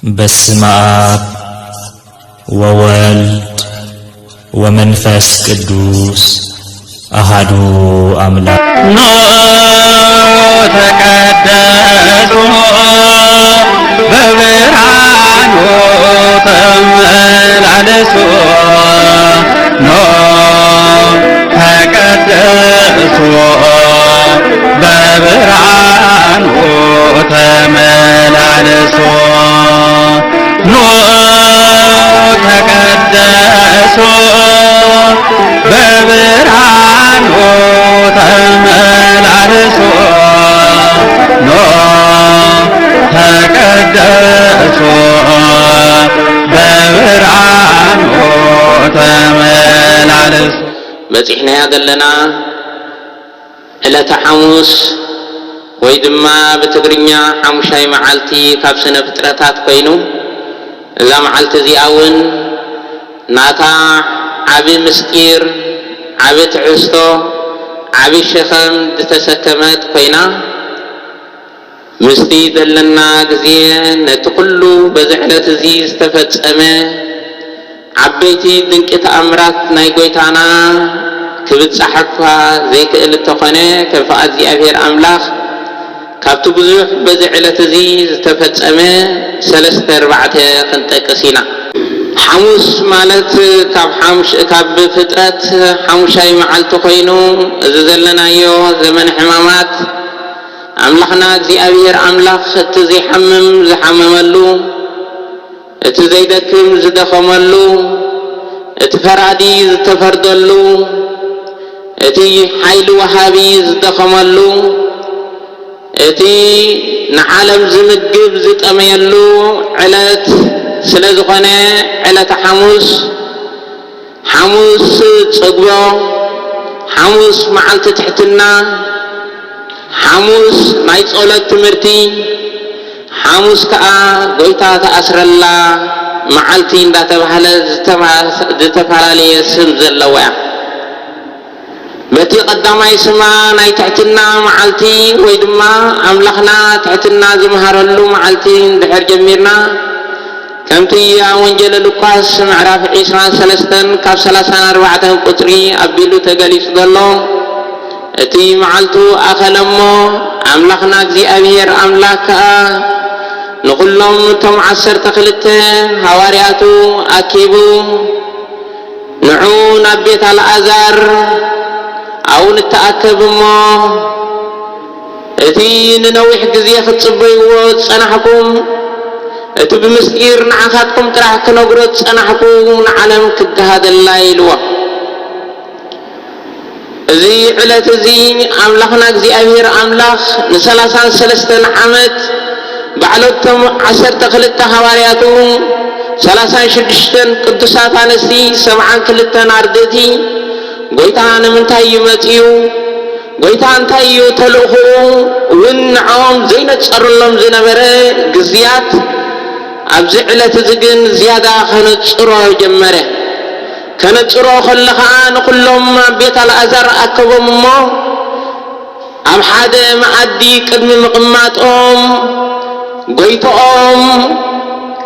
በስመ አብ ወወልድ ወመንፈስ ቅዱስ አሐዱ አምላክ። ኖ ተቀደሱ በብርሃኑ ተመላለሱ። ኖ ተቀደሱ በብርሃኑ ተመላለሱ። ኖ ተቀደሱ በብርሃኑ ተመላለሱ። ኖ ተቀደሱ በብርሃኑ ተመላለሱ። በጽሕና ያገለና ዕለተ ሐሙስ ወይ ድማ በትግርኛ ሐሙሻይ መዓልቲ ካብ ስነ ፍጥረታት ኮይኑ እዛ መዓልቲ እዚኣውን ናታ ዓቢ ምስጢር ዓቢ ትዕስቶ ዓቢ ሸኸም ዝተሰከመት ኮይና ምስቲ ዘለና ግዜ ነቲ ኩሉ በዚ ዕለት እዚ ዝተፈጸመ ዓበይቲ ድንቂ ተኣምራት ናይ ጎይታና ክብጻሕኳ ዘይክእል እንተኾነ ከም ፍቃድ እግዚአብሔር አምላክ ካብቲ ብዙሕ በዚ ዕለት እዚ ዝተፈጸመ 3-4 ክንጠቅስ ኢና። ሐሙስ ማለት ካብ ፍጥረት ሐሙሻይ መዓልቲ ኮይኑ እዚ ዘለናዮ ዘመን ሕማማት አምላኽና እግዚአብሔር አምላክ እቲ ዘይሐምም ዝሐመመሉ እቲ ዘይደክም ዝደኸመሉ እቲ ፈራዲ ዝተፈርደሉ እቲ ሓይሊ ወሃቢ ዝደኸመሉ እቲ ንዓለም ዝምግብ ዝጠመየሉ ዕለት ስለ ዝኾነ ዕለተ ሐሙስ ሐሙስ ጽግቦ ሐሙስ መዓልቲ ትሕትና ሐሙስ ናይ ጸሎት ትምህርቲ ሐሙስ ከዓ ጎይታ ተኣስረላ መዓልቲ እንዳተባሃለ ዝተፈላለየ ስም ዘለዋ እያ። በቲ ቀዳማይ ስማ ናይ ትሕትና መዓልቲ ወይ ድማ አምላኽና ትሕትና ዝመሃረሉ መዓልቲ እንድሕር ጀሚርና ከምቲ ወንጌል ሉቃስ ምዕራፍ 23 ካብ 34 ቁጥሪ አቢሉ ተገሊጹ ዘሎ እቲ መዓልቱ ኣኸለሞ አምላኽና እግዚአብሔር አምላክ ከዓ ንኩሎም እቶም 12 ሐዋርያቱ አኪቡ ንዑ ናብ ቤት አልዓዛር አሁን ተአከብሞ እቲ ንነዊሕ ግዜ ክትጽበይዎ ጸናሕኩም እቲ ብምስጢር ንዓኻትኩም ጥራሕ ክነግሮ ጸናሕኩም ንዓለም ክገሃደላ ኢልዎ። እዚ ዕለት እዚ አምላኽና እግዚአብሔር አምላክ ን33 ዓመት ባዕለቶም 12 ሐዋርያቱ 36 ቅዱሳት አንስቲ 72 አርድእቲ ጎይታ ንምንታይ ይመጽዩ ጎይታ እንታይ እዩ ተልእኽኡ እውን ንዖም ዘይነጸርሎም ዝነበረ ግዝያት ኣብዚ ዕለት እዚ ግን ዝያዳ ከነጽሮ ጀመረ። ከነጽሮ ከለ ከዓ ንኩሎም ቤት አልዓዛር ኣከቦም እሞ ኣብ ሓደ መኣዲ ቅድሚ ምቕማጦም ጎይቶኦም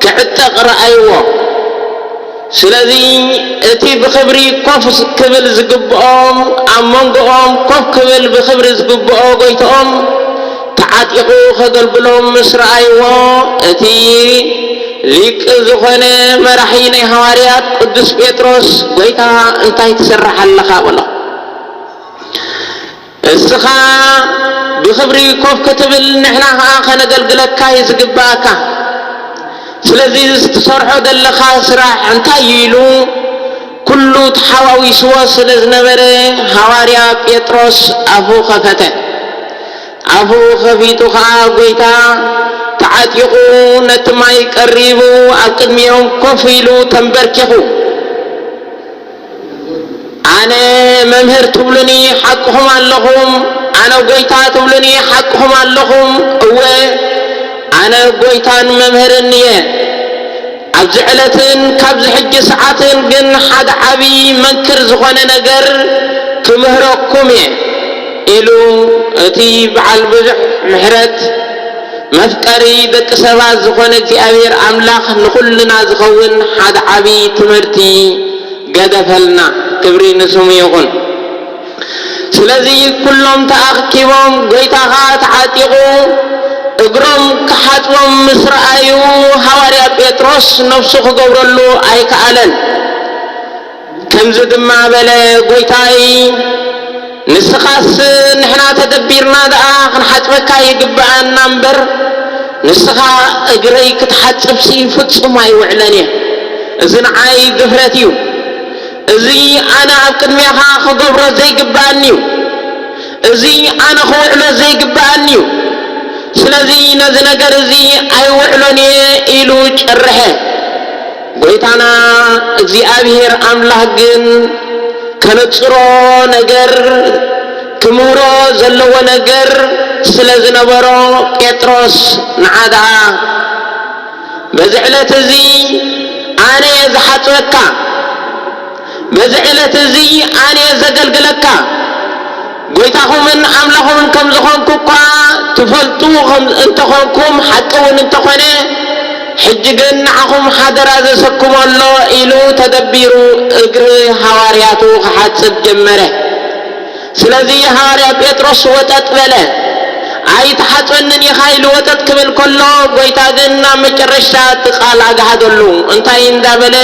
ክዕጠቕ ረኣይዎ። ስለዚ እቲ ብኽብሪ ኮፍ ክብል ዝግብኦም ኣብ መንጎኦም ኮፍ ክብል ብኽብሪ ዝግብኦ ጎይቶኦም ተዓጢቑ ከገልግሎም ምስ ረኣይዎ እቲ ሊቅ ዝኾነ መራሒ ናይ ሐዋርያት ቅዱስ ጴጥሮስ ጎይታ እንታይ ትስራሕ ኣለኻ ብሎ እስኻ ብኽብሪ ኮፍ ክትብል ንሕና ከዓ ከነገልግለካ ዝግባእካ ስለዚ ዝተሰርሖ ዘለኻ ስራሕ እንታይ ኢሉ ኩሉ ተሓዋዊስዎ ስለ ዝነበረ ሐዋርያ ጴጥሮስ አፉ ከፈተ። አፉ ከፊቱ ከዓ ጎይታ ተዓጢቑ ነቲ ማይ ቀሪቡ ኣብ ቅድሚኦም ኮፍ ኢሉ ተንበርኪኹ አነ መምህር ትብሉኒ ሓቅኹም ኣለኹም አነ ጎይታ ትብሉኒ ሓቅኹም ኣለኹም እወ አነ ጎይታን መምህርን እየ ኣብዚ ዕለትን ካብዚ ሕጂ ሰዓትን ግን ሓደ ዓብዪ መንክር ዝኾነ ነገር ክምህረኩም እየ ኢሉ እቲ በዓል ብዙሕ ምሕረት መፍቀሪ ደቂ ሰባት ዝኾነ እግዚአብሔር አምላኽ ንኹልና ዝኸውን ሓደ ዓብይ ትምህርቲ ገደፈልና ክብሪ ንስሙ ይኹን። ስለዚ ኩሎም ተኣኪቦም ጎይታኻ ተዓጢቑ እግሮም ክሓጥቦም ምስ ረኣዩ ሐዋርያ ጴጥሮስ ነፍሱ ክገብረሉ ኣይከኣለን። ከምዚ ድማ በለ ጎይታይ ንስኻስ ንሕና ተደቢርና ደኣ ክንሓጥበካ ይግብአና እምበር ንስኻ እግረይ ክትሓፅብሲ ፍጹም ኣይውዕለን እየ። እዚ ንዓይ ድፍረት እዩ። እዚ ኣነ ኣብ ቅድሚኻ ክገብሮ ዘይግብአኒ እዩ። እዚ ኣነ ክውዕሎ ዘይግብአኒ እዩ። ስለዚ ነዚ ነገር እዚ ኣይውዕሎን እየ ኢሉ ጨርሐ። ጎይታና እግዚአብሔር አምላኽ ግን ከነጽሮ ነገር ክምሮ ዘለዎ ነገር ስለ ዝነበሮ ጴጥሮስ ንዓዳ በዚ ዕለት እዚ ኣነ ዝሓጽበካ በዚ ዕለት እዚ ኣነ ዘገልግለካ ጎይታኹምን አምላኹምን ከም ዝኾንኩ እኳ ትፈልጡ እንተኾንኩም ሓቂ እውን እንተኾነ ሕጂ ግን ንዓኹም ሓደራ ዘሰኩመሎ ኢሉ ተደቢሩ እግሪ ሐዋርያቱ ክሓጽብ ጀመረ። ስለዚ ሐዋርያ ጴጥሮስ ወጠጥ በለ። ኣይተሓጽበንን ኢኻ ኢሉ ወጠጥ ክብል ከሎ ጎይታ ግን ናብ መጨረሻ ቃል ኣጋሃደሉ እንታይ እንዳበለ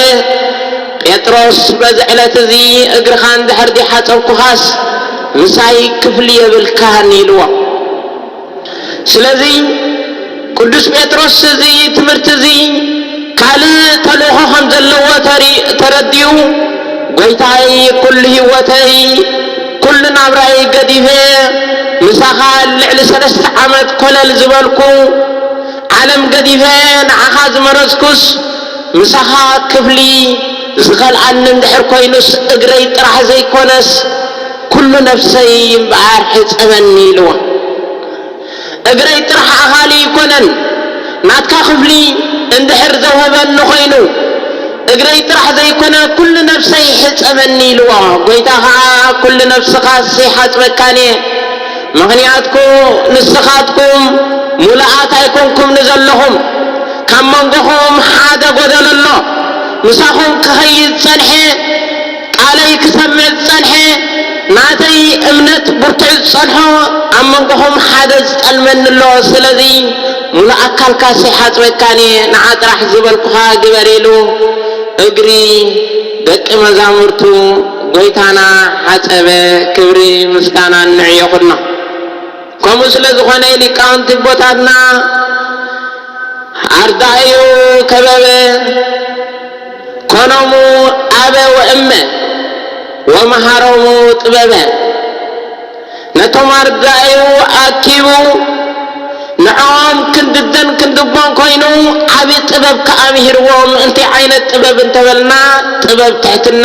ጴጥሮስ በዚ ዕለት እዚ እግርኻ እንድሕር ሓጸብኩኻስ ምሳይ ክፍሊ የብልካን ኢልዎ። ስለዚ ቅዱስ ጴጥሮስ እዚ ትምህርቲ እዚ ካልእ ተልእኾ ከም ዘለዎ ተረዲኡ ጎይታይ ኩሉ ህይወተይ ኩሉ ናብራይ ገዲፈ ምሳኻ ልዕሊ 3 ዓመት ኮለል ዝበልኩ ዓለም ገዲፈ ንዓኻ ዝመረጽኩስ ምሳኻ ክፍሊ ዝኸልኣኒ እንድሕር ኮይኑስ እግረይ ጥራሕ ዘይኮነስ ኩሉ ነፍሰይ እምበኣር ሕፀበኒ ኢልዎ። እግረይ ጥራሕ ኣኻሊ ይኮነን ናትካ ክፍሊ እንድሕር ዘውህበኒ ኮይኑ እግረይ ጥራሕ ዘይኮነ ኩሉ ነፍሰይ ሕፀበኒ ኢልዎ። ጎይታ ከዓ ኩሉ ነፍስኻ ዘይሓፅበካን እየ ምኽንያትኩ ንስኻትኩም ሙሉኣት ኣይኮንኩም ንዘለኹም ካብ መንጎኹም ሓደ ጎደሎ ኣሎ። ምሳኹም ክኸይድ ፀንሐ ቃለይ ክሰምዕ ፀንሐ ናተይ እምነት ብርቱዕ ፀንሖ ኣብ መንጎኹም ሓደ ዝጠልመኒ ኣሎ። ስለዚ ሙሉእ ኣካልካ ዘይሓፅበካን እየ ንዓ ጥራሕ ዝበልኩኻ ግበር ኢሉ እግሪ ደቂ መዛሙርቱ ጎይታና ሓፀበ። ክብሪ ምስጋና ንዕዮ ኩልና። ከምኡ ስለ ዝኾነ ሊቃውንቲ ቦታትና ኣርዳእዩ ከበበ ኮኖሙ ኣበ ወእመ ወመሃሮሙ ጥበበ። ነቶም ኣርዳእዩ ኣኪቡ ንዖም ክንድደን ክንድቦን ኮይኑ ዓብይ ጥበብ ከኣምሂርዎም። እንታይ ዓይነት ጥበብ እንተበልና ጥበብ ትሕትና።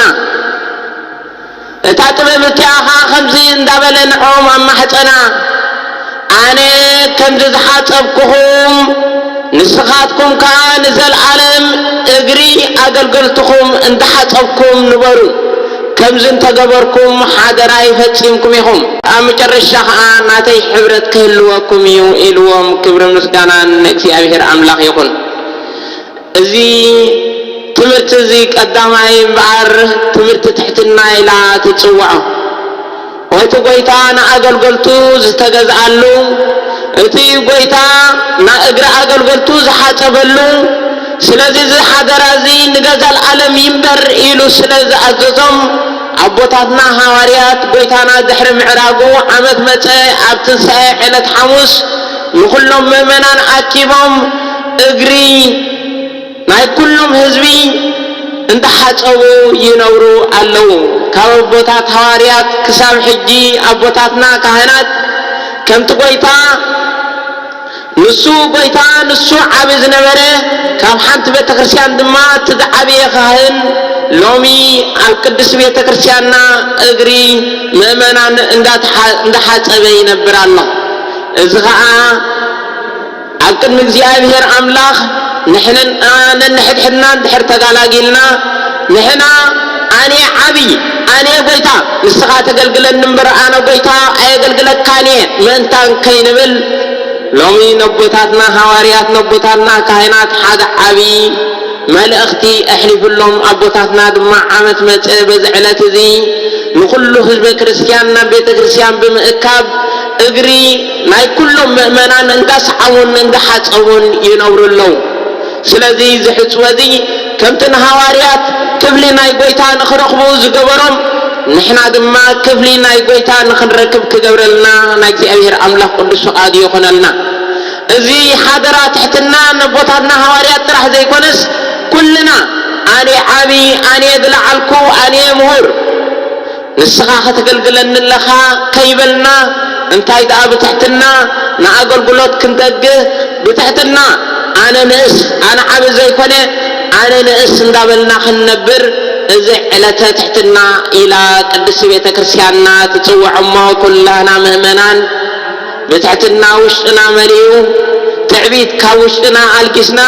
እታ ጥበብ እቲኣኻ ከምዚ እንዳበለ ንዖም ኣማሕፀና ኣነ ከምዚ ዝሓፀብኩኹም ንስኻትኩም ከዓ ንዘለዓለም እግሪ ኣገልገልትኹም እንዳሓፀብኩም ንበሩ። ከምዚ እንተገበርኩም ሓደራ ይፈፂምኩም ኢኹም ኣብ መጨረሻ ከዓ ናተይ ሕብረት ክህልወኩም እዩ ኢልዎም። ክብሪ ምስጋና ንእግዚአብሔር አምላኽ ይኹን። እዚ ትምህርቲ እዚ ቀዳማይ እምበኣር ትምህርቲ ትሕትና ኢላ ትፅዋዖ። እቲ ጎይታ ንኣገልገልቱ ዝተገዝኣሉ እቲ ጎይታ ንእግሪ ኣገልገልቱ ዝሓፀበሉ ስለዚ እዚ ሓደራ እዚ ንገዛል ዓለም ይንበር ኢሉ ስለ ዝኣዘዞም ኣቦታትና ሐዋርያት ጎይታና ድሕሪ ምዕራጉ ዓመት መፀ ኣብ ትንሣኤ ዕለት ሐሙስ ንኩሎም ምእመናን ኣኪቦም እግሪ ናይ ኩሎም ህዝቢ እንዳሓፀቡ ይነብሩ ኣለዉ። ካብ ኣቦታት ሐዋርያት ክሳብ ሕጂ ኣቦታትና ካህናት ከምቲ ጎይታ ንሱ ጎይታ ንሱ ዓብይ ዝነበረ ካብ ሓንቲ ቤተ ክርስቲያን ድማ ትዝዓብየ ካህን ሎሚ ኣብ ቅዱስ ቤተ ክርስቲያንና እግሪ ምእመናን እንዳሓፀበ ይነብር ኣሎ። እዚ ከዓ ኣብ ቅድሚ እግዚአብሔር አምላኽ ንሕና ነንሕድሕድና እንድሕር ተጋላጊልና ንሕና ኣነ ዓብይ ኣነ ጎይታ ንስኻ ተገልግለኒ እምበር ኣነ ጎይታ ኣየገልግለካን እየ ምእንታን ከይንብል ሎሚ ነቦታትና ሃዋርያት ነቦታትና ካህናት ሓደ ዓቢ መልእኽቲ ኣሕሊፍሎም ኣቦታትና ድማ ዓመት መጽ በዝዕለት እዚ ንኩሉ ህዝበ ክርስቲያንና ቤተ ክርስቲያን ብምእካብ እግሪ ናይ ኩሎም ምእመናን እንዳሰዓውን እንዳሓጸውን ይነብሩለው። ስለዚ ዝሕጽወዚ ከምቲ ሃዋርያት ክፍሊ ናይ ጎይታ ንኽረኽቡ ዝገበሮም ንሕና ድማ ክፍሊ ናይ ጎይታ ንኽንረክብ ክገብረልና ናይ እግዚአብሔር ኣምላኽ ቅዱስ ፈቃዱ ይኹነልና። እዚ ሓደራ ትሕትና ነቦታትና ሃዋርያት ጥራሕ ዘይኮነስ ኩልና ኣነ ዓቢ ኣነ ዝለዓልኩ ኣነ ምሁር ንስኻ ከተገልግለኒ ኣለኻ ከይበልና እንታይ ደኣ ብትሕትና ንኣገልግሎት ክንተግህ ብትሕትና ኣነ ንእስ ኣነ ዓቢ ዘይኮነ ኣነ ንእስ እንዳበልና ክንነብር እዚ ዕለተ ትሕትና ኢላ ቅድስቲ ቤተ ክርስቲያንና ትጽውዕ እሞ ኩላና ምእመናን ብትሕትና ውሽጥና መሊኡ ትዕቢት ካብ ውሽጥና ኣልጊስና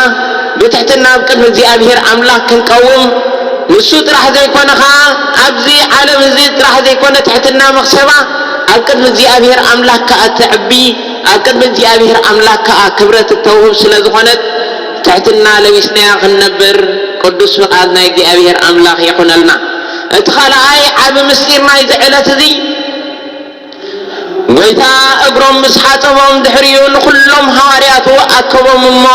ብትሕትና ብቅድሚ እግዚአብሔር ኣምላኽ ክንቀውም ንሱ ጥራሕ ዘይኮነ ኸዓ ኣብዚ ዓለም እዚ ጥራሕ ዘይኮነ ትሕትና መኽሰባ ኣብ ቅድሚ እግዚአብሔር ኣምላኽ ከዓ ትዕቢ ኣብ ቅድሚ እግዚአብሔር ኣምላኽ ከዓ ክብረት እተውህብ ስለ ዝኾነት ትሕትና ለቢስናያ ክንነብር ቅዱስ ፍቃድ ናይ እግዚአብሔር ኣምላኽ ይኹነልና። እቲ ካልኣይ ዓቢ ምስጢር ናይ ዝዕለት እዚ ጎይታ እግሮም ምስ ሓፀቦም ድሕሪኡ ንኩሎም ሃዋርያቱ ኣከቦም እሞ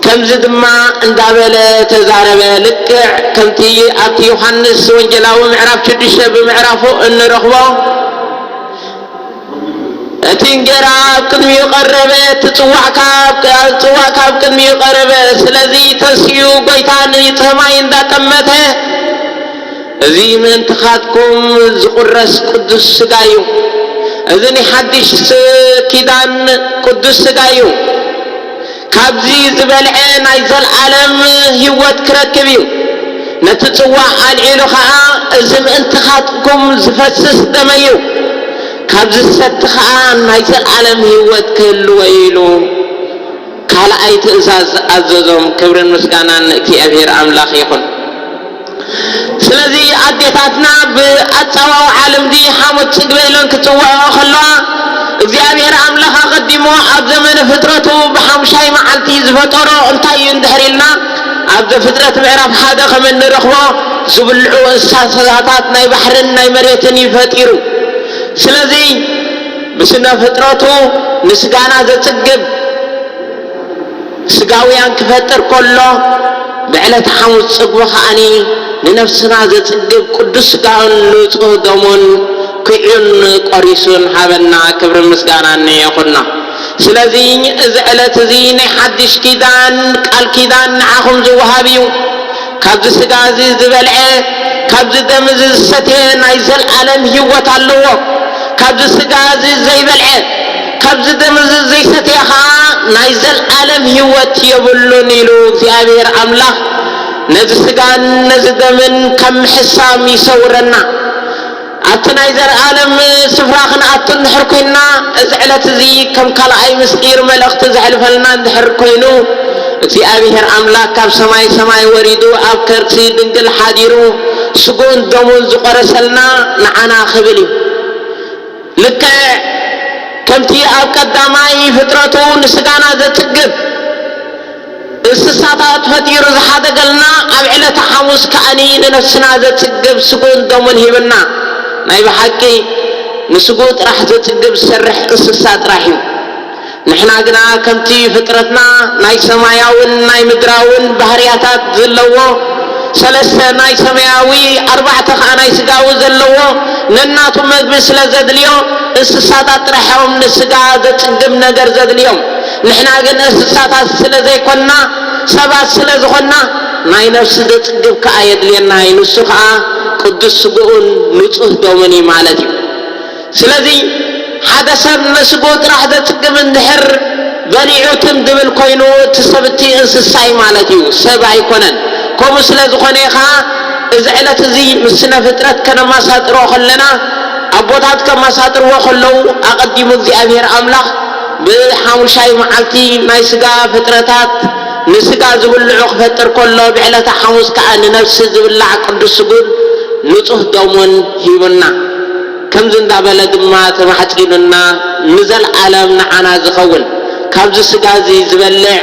ከምዚ ድማ እንዳበለ ተዛረበ። ልክዕ ከምቲ ኣብቲ ዮሐንስ ወንጌላዊ ምዕራፍ 6 ብምዕራፉ እንረኽቦ እቲ እንጀራ ኣብ ቅድሚኡ ቀረበ፣ እቲ ጽዋዕ ካብ ቅድሚኡ ቀረበ። ስለዚ ተንስኡ ጎይታ ንሰማይ እንዳጠመተ እዚ ምእንትኻትኩም ዝቁረስ ቅዱስ ሥጋ እዩ፣ እዚ ናይ ሓድሽ ኪዳን ቅዱስ ሥጋ እዩ፣ ካብዚ ዝበልዐ ናይ ዘለዓለም ህይወት ክረክብ እዩ። ነቲ ጽዋዕ ኣልዒሉ ኸዓ እዚ ምእንትኻትኩም ዝፈስስ ደመ እዩ፣ ካብዚ ዝሰቲ ኸዓ ናይ ዘለዓለም ህይወት ክህልዎ ኢሉ ካልኣይ ትእዛዝ ኣዘዞም። ክብርን ምስጋናን እግዚአብሔር ኣምላኽ ይኹን። ስለዚ ኣዴታትና ብኣጻዋዊ ዓለም ዲ ሓሞት ጽግበኢሎን ክጽውዐኦ ከለዋ እግዚአብሔር ኣምላኽ ኣቐዲሞ ኣብ ዘመነ ፍጥረቱ ብሓሙሻይ መዓልቲ ዝፈጠሮ እንታይ እዩ እንድሕር ኢልና ኣብ ዘፍጥረት ምዕራፍ 1 ከም እንረኽቦ ዝብልዑ እንስሳታት ናይ ባሕርን ናይ መሬትን ይፈጢሩ። ስለዚ ብስነ ፍጥረቱ ንስጋና ዘጽግብ ስጋውያን ክፈጥር ከሎ ብዕለተ ሐሙስ ጽግቦ ኸዓኒ ንነፍስና ዘጽግብ ቅዱስ ስጋውን ንጹህ ደሙን ክዑን ቆሪሱን ሃበና። ክብርን ምስጋናን ይኹንና። ስለዚ እዚ ዕለት እዚ ናይ ሓድሽ ኪዳን ቃል ኪዳን ንዓኹም ዝወሃብ እዩ። ካብዚ ስጋ እዚ ዝበልዐ ካብዚ ደም እዚ ዝሰትየ ናይ ዘለዓለም ህይወት ኣለዎ። ካብዚ ስጋ እዚ ዘይበልዐ ካብዚ ደም እዚ ዘይሰትየ ኸዓ ናይ ዘለዓለም ህይወት የብሉን ኢሉ እግዚአብሔር ኣምላኽ ነዚ ስጋን ነዚ ደምን ከም ሕሳም ይሰውረና። ኣብቲ ናይ ዘለዓለም ስፍራ ክንኣቱ እንድሕር ኮይንና እዚ ዕለት እዚ ከም ካልኣይ ምስጢር መልእኽቲ ዘሕልፈልና እንድሕር ኮይኑ እግዚአብሔር ኣምላኽ ካብ ሰማይ ሰማይ ወሪዱ ኣብ ከርሲ ድንግል ሓዲሩ ስጉን ደሙን ዝቆረሰልና ንዓና ክብል እዩ። ልክዕ ከምቲ ኣብ ቀዳማይ ፍጥረቱ ንስጋና ዘጽግብ እንስሳታት ፈጢሩ ዝሓደገልና ኣብ ዕለተ ሐሙስ ከዓኒ ንነፍስና ዘጽግብ ስጉን ደሙን ሂብና። ናይ ብሓቂ ንስጉ ጥራሕ ዘጽግብ ዝሰርሕ እንስሳ ጥራሕ እዩ። ንሕና ግና ከምቲ ፍጥረትና ናይ ሰማያውን ናይ ምድራውን ባህርያታት ዘለዎ ሰለስተ ናይ ሰማያዊ 4 ከዓ ናይ ስጋዊ ዘለዎ ነናቱ መግቢ ስለ ዘድልዮ እንስሳታት ጥራሕዮም ንስጋ ዘጽግብ ነገር ዘድልዮም። ንሕና ግን እንስሳታት ስለ ዘይኮንና ሰባት ስለ ዝኾንና ናይ ነፍሲ ዘጽግብ ከዓ የድልየና እዩ። ንሱ ከዓ ቅዱስ ስጉኡን ንጹህ ደሙን ማለት እዩ። ስለዚ ሓደ ሰብ ንስጉ ጥራሕ ዘጽግብ እንድሕር በሊዑትን ድብል ኮይኑ እቲ ሰብ እቲ እንስሳይ ማለት እዩ፣ ሰብ ኣይኮነን። ከምኡ ስለ ዝኾነ ከዓ እዚ ዕለት እዚ ምስ ስነ ፍጥረት ከነማሳጥሮ ከለና ኣቦታት ከማሳጥርዎ ከለዉ ኣቐዲሙ እግዚአብሔር ኣምላኽ ብሓሙሻይ መዓልቲ ናይ ስጋ ፍጥረታት ንስጋ ዝብልዑ ክፈጥር ከሎ ብዕለተ ሐሙስ ከዓ ንነፍሲ ዝብላዕ ቅዱስ ስጉን ንጹህ ደሙን ሂቡና። ከምዚ እንዳበለ ድማ ተማሕፂኑና نزل عالم نعنا زخون كابز سجازي زبلع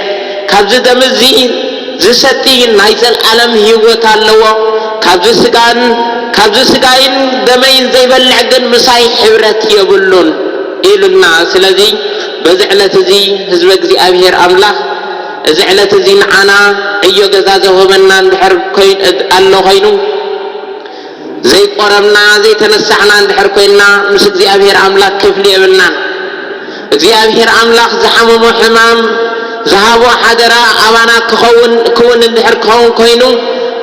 كابز دمزي زستي نايزل عالم هيوت اللوا كابز سجاين دمين زي بلع جن مساي حبرت يقولون إلنا سلذي بزعلة زي هزبك زي أبير أملا زعلة زي نعنا أيو جزازه ومنا بحر كوين الله خينو زي قرمنا زي تنسعنا بحر كويننا مسك زي أبير أملا كفلي ابننا زي أبير أملا زحمم وحمام ذهبوا حدرا أوانا كون بحر كون كوينو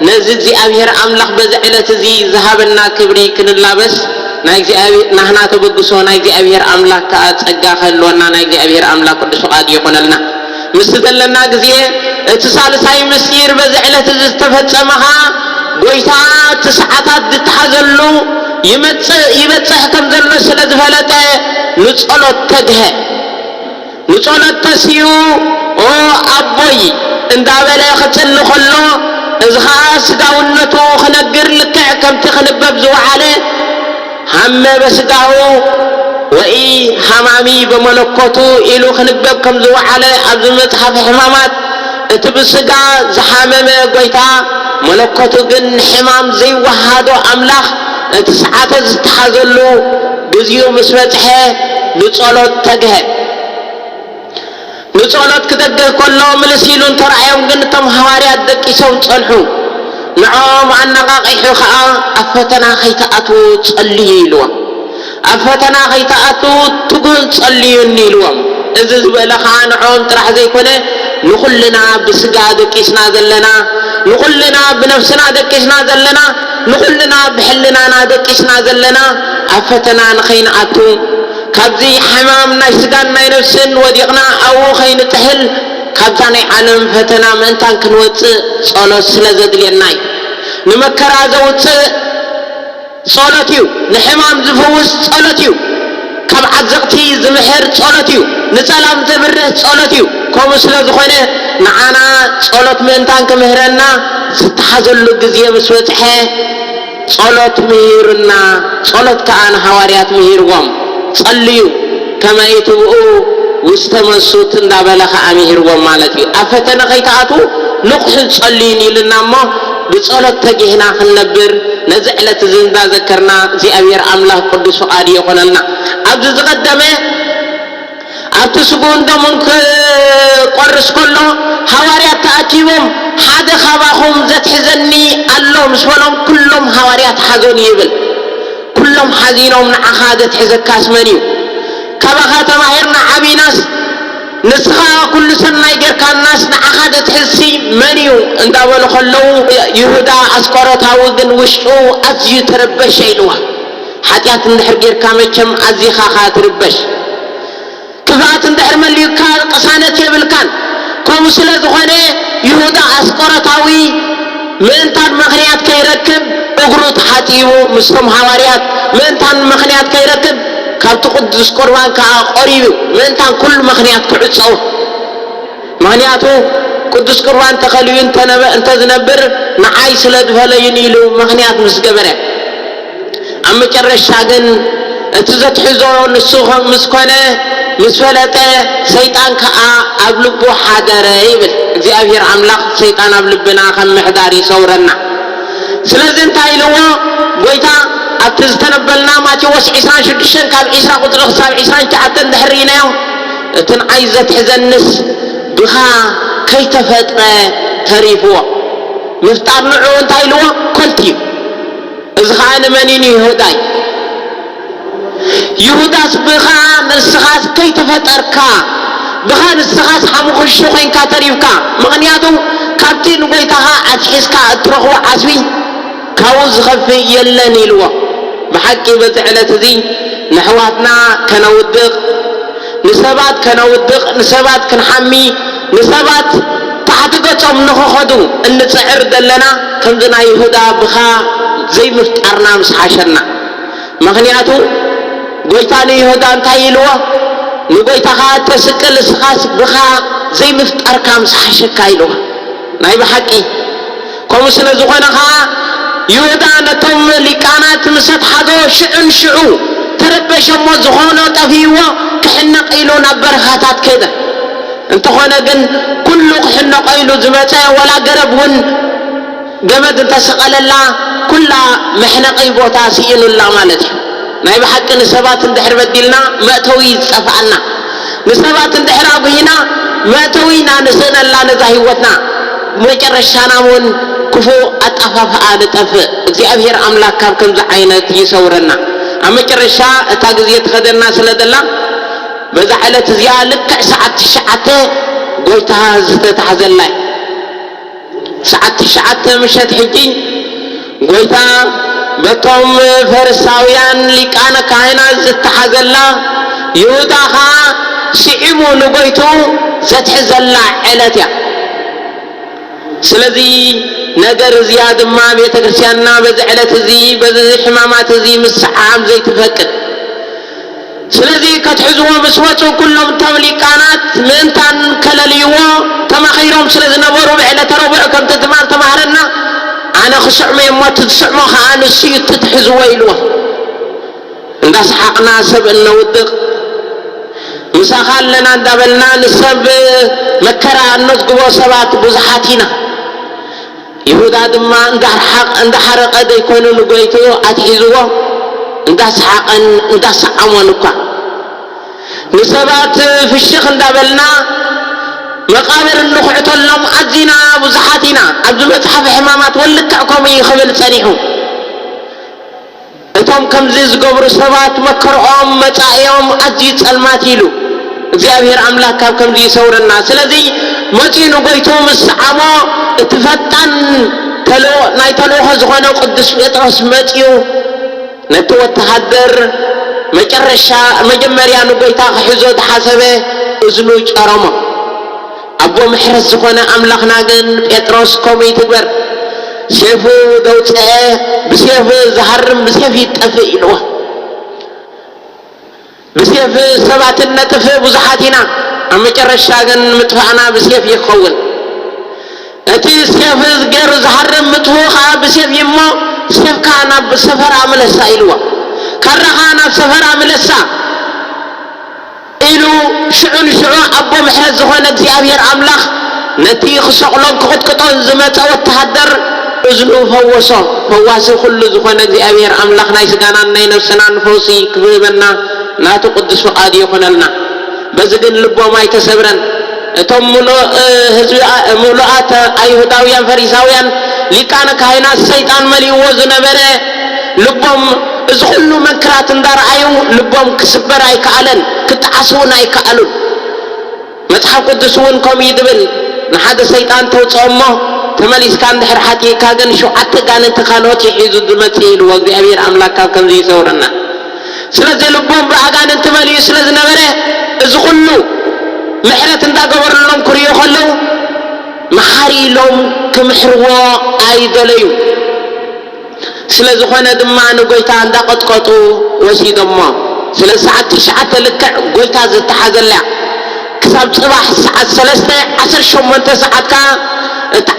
نزل زي أبير أملا بزعلة زي ذهبنا كبري كن اللابس نايجي أبي نحنا تبقسو نايجي أبير أملاك كأتسقى خلونا نايجي أبير أملاك قد سؤال يقول لنا مستدلنا جزية اتصال ساي مسير بزعلة استفدت سمها قويتا تسعتات تحزلو يمتصح كم ذلو سلد فلتا نسألت تجه نسألت تسيو او أبوي اندابلا يختل خلو ازخاص داونتو خنقر لكع كم تخنبب زو عليه هم بسقاو وإي حمامي بملكوتو إلو خنبب كم زو على أبز متحف حمامات اتبسقا زحامم قويتا ملكوتو قن حمام زي وهادو أملاخ تسعات زتحازلو بزيو مسمتحي نصولوت تقه نصولوت كتقه كله ملسيلون ترعيهم قنتم هواريات دكيسون تصلحو نعم أننا قيحو خاء أفتنا خيتأتو تصليلوا أفتنا خيتأتو تقول تصلينيلوا إذا زبالخا نعم ترح زي كونه نخلنا بسقا دكيسنا ذلنا نخلنا بنفسنا دكيسنا ذلنا نخلنا بحلنا دكيسنا ذلنا أفتنا نخينأتو كابزي حمامنا سقانا نفسن وديقنا أو خين تحل كابتاني عالم فتنا من تان كنوت صلاة سلازد ليناي نمكر عزوت صلاتيو نحمام زفوس صلاتيو كاب عزقتي زمحر صلاتيو نسلام زبره صلاتيو كوم سلاز خوينه نعانا صلات من تان كمهرنا ستحزلو غزيه مسوتحه صلات مهيرنا صلات كان حواريات مهيرهم صليو كما يتبؤوا واستمسوت اندابلخ اميرهم مالتي افتنا خيتاتو نقح تصليني لنا ما بصلاه تجهنا خنبر نزعلت زندا ذكرنا زي امير املاح قدوس فقاد يقولنا عبد تقدمه عبد سكون دمن قرس كله حواريات تاكيهم حدا خباهم زتحزني الله مسولهم كلهم حواريات حزون يبل كلهم حزينهم نعخادت حزكاس منيو كبخا تماهرنا عبي ناس نسخا كل سنة يجركا الناس نعخادت حسي منيو اندابلو خلو يهودا اسكورتا وذن وشعو ازيو تربش ايلوها حتيات اندحر جركا ميشم ازي خاخا تربش كفات اندحر مليو كان قصانت يبلكان كوم سلد غني يهودا اسكورتاوي منتان مخنيات كيركب اغروت حاتيو مسلم حواريات منتان مخنيات كيركب كابتو قدس قربان كقريب منتان كل مخنيات كعصو مخنياتو قدس قربان تخليو انت زنبر نعاي سلد فلين يلو مخنيات مسقبره اما كرشا قن اتزت حزو نسوخم مسكونه مسفلته سيطان كا ابلبو حادره يبل زي ابير عملاق سيطان ابلبنا خم محداري صورنا سلازن تايلو قويتا أتزتنبلنا ما توس عسران شدشن كاب عسران قدر خصاب عسران تعتن دهرينا تن عايزة حزنس بها كي تفتر تريفوا مفتار نعون تايلوا كنتيو إذخان منيني يهوداي يهوداس بها نسخاس كي تفتركا بها نسخاس حموخ الشوخين كاتريفكا مغنياتو كابتين قويتها أتحسكا أترخوا عزوي كاوز خفي يلن يلوا بحكي بزعلة ذي نحواتنا كنودق نسبات كنودق نسبات كنحمي نسبات تحت قطعم نخخدو ان تسعر دلنا كمزنا يهودا بخا زي مفتقرنا مسحاشرنا مغنياتو قويتاني يهودا انتايلوا نقويتها تسكل سخاس بخا زي مفتقركا مسحاشركا يلوا ناي بحكي كومسنا زغنها يهودا نتم لكانات مسد حدو شعن شعو ተረበሸሞ ዝኾነ ጠፊዎ ክሕነቕ ኢሉ ናብ በረኻታት ከይደ እንተኾነ ግን ኩሉ ክሕነቕ ኢሉ ዝመፀ ወላ ገረብ እውን ገመድ እንተሰቐለላ ኩላ መሕነቒ ቦታ ሲኢኑላ ማለት እዩ ናይ ብሓቂ ንሰባት እንድሕር በዲልና መእተዊ ዝፀፍአና ንሰባት እንድሕር ኣጉሂና መእተዊ ናንስእነላ ነዛ ህይወትና መጨረሻና እውን ክፉእ ኣጣፋፍኣ ንጠፍእ እግዚኣብሔር ኣምላክ ካብ ከምዚ ዓይነት ይሰውረና ኣብ መጨረሻ እታ ግዜ ትኸደና ስለ ዘላ በዛ ዕለት እዚኣ ልክዕ ሰዓት 9 ጎይታ ዝተታሕዘላ ሰዓት 9 ምሸት ሕጂ ጎይታ በቶም ፈሪሳውያን ሊቃነ ካህናት ዝተታሕዘላ ይሁዳ ኸዓ ስዒሙ ንጎይቱ ዘትሕዘላ ዕለት እያ ስለዚ ነገር እዚያ ድማ ቤተ ክርስቲያንና በዚ ዕለት እዚ በዚ ሕማማት እዚ ምስዓም ዘይትፈቅድ ስለዚ ከትሕዝዎ ምስ ወፁ ኩሎም እቶም ሊቃናት ምእንታን ከለልይዎ ተማኺሮም ስለ ዝነበሩ ብዕለተ ረቡዕ ከምቲ ትማር ተማሃረና ኣነ ክስዕሞ እሞ ትስዕሞ ከዓ ንስዩ ትትሕዝዎ ኢልዎ እንዳሰሓቕና ሰብ እነውድቕ ምሳኻ ኣለና እንዳበልና ንሰብ መከራ እነዝግቦ ሰባት ብዙሓት ኢና ይሁዳ ድማ እንዳሓረቐ ዘይኮኑ ንጎይቱ ኣትሒዝዎ እንዳሰሓቐን እንዳሰዓሞን እኳ ንሰባት ፍሽኽ እንዳበልና መቃብር እንኹዕተሎም ኣዝና ብዙሓት ኢና ኣብዚ መፅሓፍ ሕማማት ወልክዕ ከምኡ ይኽብል ፀኒሑ እቶም ከምዚ ዝገብሩ ሰባት መከርኦም መጻእዮም ኣዝዩ ጸልማት ኢሉ እግዚአብሔር አምላክ ካብ ከምዚ ይሰውረና ስለዚ መጪኑ ጎይቶ መስዓሞ እትፈጣን ናይ ተልእኮ ዝኾነ ቅዱስ ጴጥሮስ መጪው ነቲ ወተሃደር መጨረሻ መጀመርያ ንጎይታ ክሕዞ ተሓሰበ እዝኑ ጨረሞ አቦ ምሕረት ዝኾነ አምላኽና ግን ጴጥሮስ ከምኡ ይትግበር ሴፉ ደውፅአ ብሴፍ ዝሃርም ብሴፍ ይጠፍእ ኢልዎ بسيف سبعة النتف بزحاتنا أما كرشا جن متفقنا بسيف يخون أتي سيف غير زهر متفوقها بسيف يمو سيف كان بسفر عمل السائلوا كرهانا بسفر عمل السا إلو شعون أبو محرز هون እግዚአብሔር አምላክ ነቲ خشقلون كقد كطون زمت أو التهدر أزنو فوسو فواسي كل ዝኾነ እግዚአብሔር አምላክ ናይ ስጋና ናይ ነፍስና ንፈውሲ ክብበና ናቱ ቅዱስ ፈቃድ ይሆነልና በዝግን ልቦም አይተሰብረን እቶም ሙሉአት አይሁዳውያን ፈሪሳውያን ሊቃነ ካህናት ሰይጣን መልይዎ ዝነበረ ልቦም እዚ ሁሉ መንክራት እንዳርአዩ ልቦም ክስበር አይከኣለን ክትዓስውን አይከኣሉን መጽሐፍ ቅዱስ እውን ከምኡ ይብል ንሓደ ሰይጣን ተውፅኦሞ ተመሊስካ እንድሕር ሓቲካ ግን ሸውዓተ ጋንንቲ ካልኦት ይሒዙ ዝመጽእ ኢሉ እግዚአብሔር አምላክ ካብ ከምዚ ይሰውረና ስለዚህ ልቦም በአጋንንት መልዩ ስለዝነበረ እዚ ሁሉ ምሕረት እንዳገበረሎም ክርዩ ከለው መሐሪ ኢሎም ክምሕርዎ አይደለዩ ስለዝኾነ ድማ ንጎይታ እንዳቀጥቀጡ ወሲዶሞ ስለ ሰዓት 9 ልክዕ ጎይታ ዝተሓዘላ ክሳብ ፅባሕ ሰዓት 3:18 ሰዓት ካ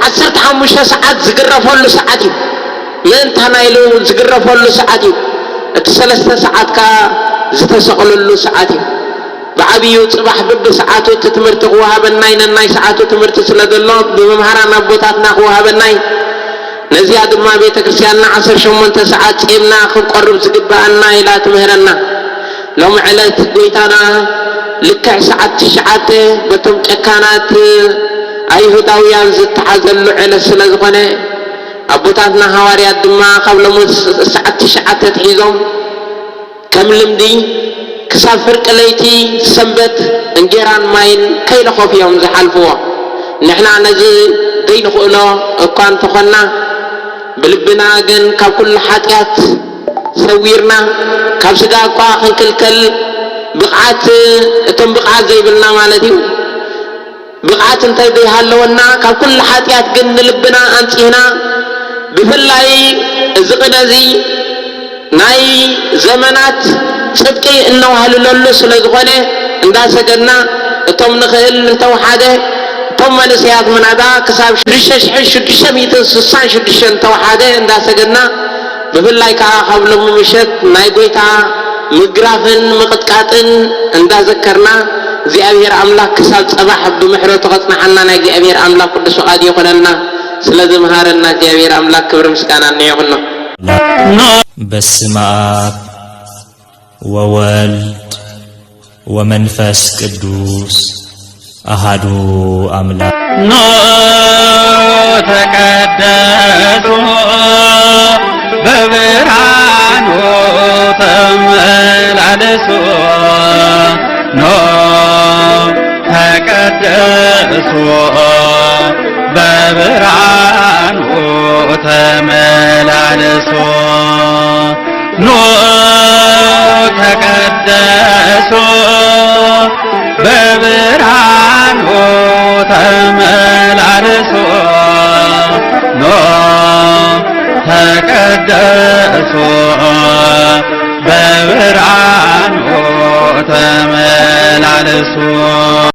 15 ሰዓት ዝግረፈሉ ሰዓት እዩ ምንታና ኢሉ ዝግረፈሉ ሰዓት እዩ እቲ 3 ሰዓት ካ ዝተሰቕለሉ ሰዓት እዩ بعبيو صباح بب ساعاتو تتمرت وهابناي ناي ساعاتو تمرت سلادلو بممهرانا بوتاتنا وهابناي نزي ادما بيت كريستياننا 18 ساعات صيمنا كنقرب زغبانا الى تمهرنا لو معلت بيتانا لكع ساعات 9 بتم ጨካናት አይሁዳውያን ዝተዓዘሉ ዕለት ስለዝኾነ አቦታትና ሐዋርያት ድማ ካብሎም ሰዓት 9 ተሒዞም ከም ልምዲ كساب فرق ليتي سنبت انجيران ماين كيلا خوفيهم زحالفوا نحنا نزي دين خؤلو اقوان تخونا بلبنا جن كاب كل حاتيات سويرنا كاب سقا اقوا خنكلكل بقعات اتم بقعات زي بلنا مالتيو بقعات انتي بيهالونا كاب كل حاتيات جن لبنا انتينا بفلاي زقنا زي ناي زمانات صدقي انه هللولو ስለዝኾነ እንዳሰገና እቶም ንኽእል ተዋሓደ እቶም መንስያት ምናዳ ክሳብ 6666 ተዋሓደ እንዳሰገና ብፍላይ ከዓ ካብሎም ምሸት ናይ ጎይታ مقرافن مقطقاطن اندا ذكرنا እግዚአብሔር አምላክ ክሳብ ጸባህ በመሕረቱ ቀጽናና እግዚአብሔር አምላክ ቅዱስ ፈቃድ ይሆነና ስለዚህ መሐረና እግዚአብሔር አምላክ ክብር ምስጋና ነው። በስመ አብ ወወልድ ወመንፈስ ቅዱስ አሃዱ አምላክ ተቀደሱ በብርሃኑ ተመላለሱ ተቀደሱ በብርሃኑ ተመላለሱ ተቀደሱ በብርሃኑ ተመላለሱ ተቀደሱ በብርሃኑ ተመላለሱ